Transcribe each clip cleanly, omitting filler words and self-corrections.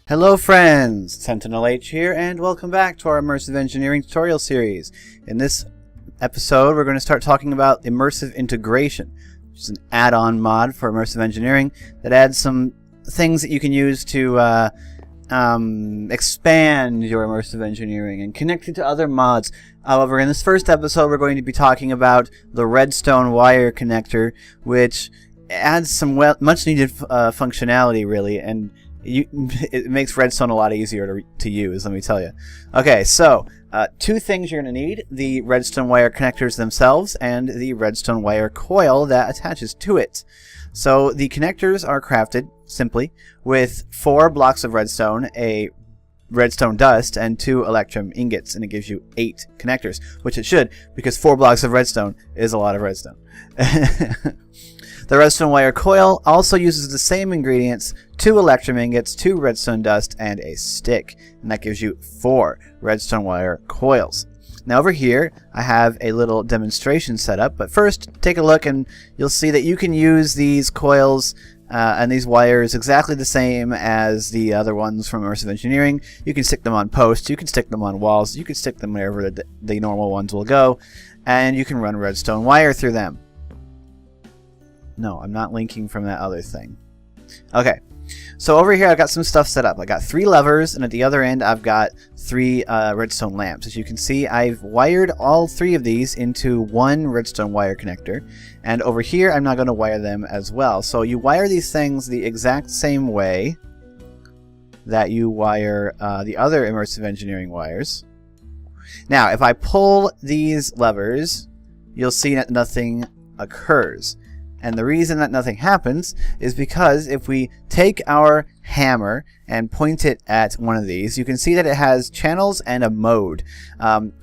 Hello friends, SentinalhMC here, and welcome back to our Immersive Engineering tutorial series. In this episode, we're going to start talking about Immersive Integration, which is an add-on mod for Immersive Engineering that adds some things that you can use to expand your Immersive Engineering and connect it to other mods. However, in this first episode, we're going to be talking about the Redstone wire connector, which adds some much-needed functionality, really, and it makes Redstone a lot easier to use, let me tell you. Okay, so two things you're going to need: the Redstone wire connectors themselves and the Redstone wire coil that attaches to it. So the connectors are crafted simply with 4 blocks of redstone, a redstone dust, and 2 electrum ingots, and it gives you 8 connectors, which it should, because 4 blocks of redstone is a lot of redstone. The redstone wire coil also uses the same ingredients: 2 electrum ingots, 2 redstone dust, and a stick, and that gives you 4 redstone wire coils. Now over here I have a little demonstration set up, but first take a look and you'll see that you can use these coils and these wires exactly the same as the other ones from Immersive Engineering. You can stick them on posts, you can stick them on walls, you can stick them wherever the normal ones will go, and you can run redstone wire through them. No, I'm not linking from that other thing. Okay, so over here I've got some stuff set up. I got 3 levers, and at the other end I've got 3 redstone lamps. As you can see, I've wired all 3 of these into one redstone wire connector, and over here I'm not going to wire them as well. So you wire these things the exact same way that you wire the other Immersive Engineering wires. Now, if I pull these levers, you'll see that nothing occurs. And the reason that nothing happens is because if we take our hammer and point it at one of these, you can see that it has channels and a mode.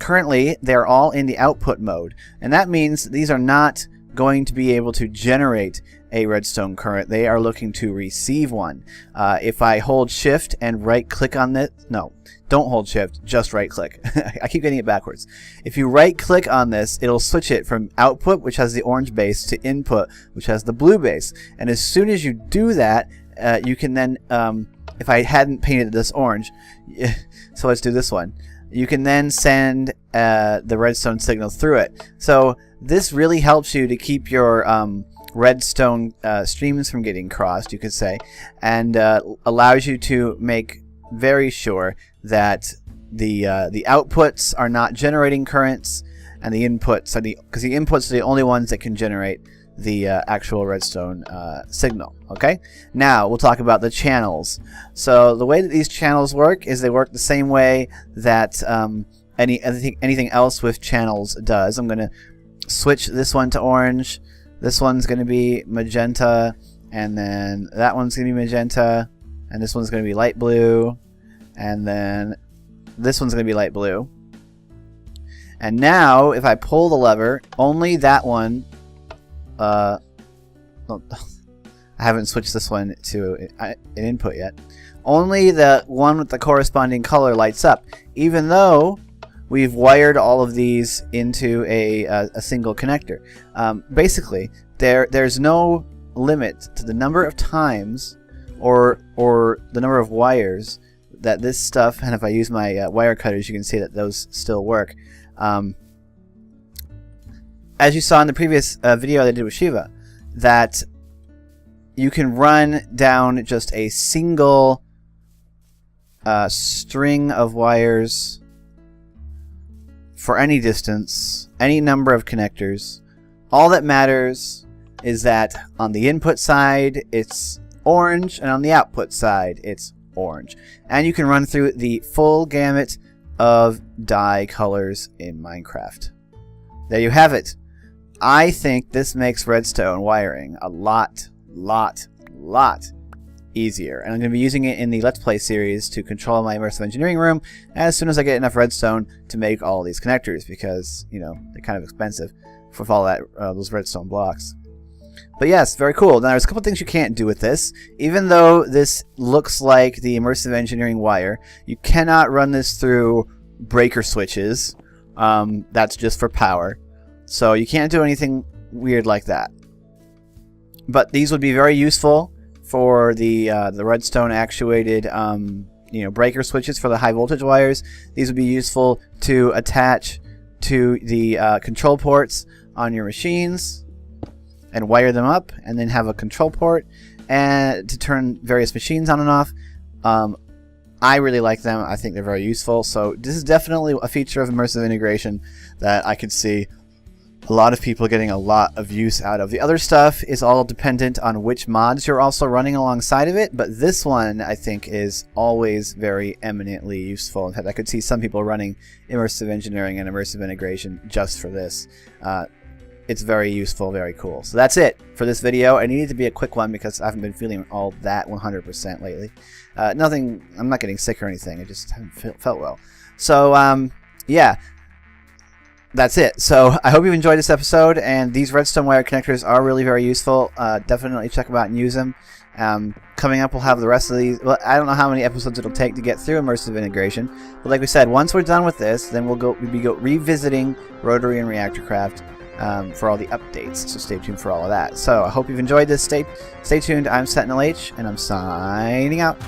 Currently, they're all in the output mode, and that means these are not going to be able to generate a redstone current. They are looking to receive one. If I hold shift and right click on this, no, don't hold shift, just right click. I keep getting it backwards. If you right click on this, it'll switch it from output, which has the orange base, to input, which has the blue base. And as soon as you do that, you can then, if I hadn't painted this orange, so let's do this one. You can then send the redstone signal through it. So this really helps you to keep your redstone streams from getting crossed, you could say, and allows you to make very sure that the outputs are not generating currents, and the inputs are because the inputs are the only ones that can generate the actual redstone signal. Okay, now we'll talk about the channels. So the way that these channels work is they work the same way that anything else with channels does. I'm going to switch this one to orange, this one's going to be magenta, and then that one's going to be magenta, and this one's going to be light blue, and then this one's going to be light blue. And now if I pull the lever, only that one I haven't switched this one to an input yet. Only the one with the corresponding color lights up, even though we've wired all of these into a single connector. Basically, there's no limit to the number of times or the number of wires that this stuff, and if I use my wire cutters, you can see that those still work. As you saw in the previous video that I did with Shiva, that you can run down just a single string of wires for any distance, any number of connectors. All that matters is that on the input side it's orange, and on the output side it's orange. And you can run through the full gamut of dye colors in Minecraft. There you have it. I think this makes redstone wiring a lot easier, and I'm going to be using it in the Let's Play series to control my Immersive Engineering room as soon as I get enough redstone to make all these connectors, because, you know, they're kind of expensive for all that those redstone blocks. But yes, very cool. Now there's a couple things you can't do with this. Even though this looks like the Immersive Engineering wire, you cannot run this through breaker switches. That's just for power. So you can't do anything weird like that. But these would be very useful for the redstone actuated breaker switches for the high voltage wires. These would be useful to attach to the control ports on your machines and wire them up, and then have a control port and to turn various machines on and off. I really like them. I think they're very useful. So this is definitely a feature of immersive integration that I could see a lot of people getting a lot of use out of. The other stuff is all dependent on which mods you're also running alongside of it, but this one I think is always very eminently useful. In fact, I could see some people running immersive engineering and immersive integration just for this. It's very useful, very cool. So that's it for this video. It needed to be a quick one because I haven't been feeling all that 100% lately. Nothing, I'm not getting sick or anything. I just haven't felt well. So yeah, that's it. So I hope you enjoyed this episode, and these redstone wire connectors are really very useful. Definitely check them out and use them. Coming up, we'll have the rest of these. Well, I don't know how many episodes it'll take to get through immersive integration, but like we said, once we're done with this, then we'll be revisiting rotary and reactor craft for all the updates. So stay tuned for all of that. So I hope you've enjoyed this. Stay tuned. I'm SentinalH, and I'm signing out.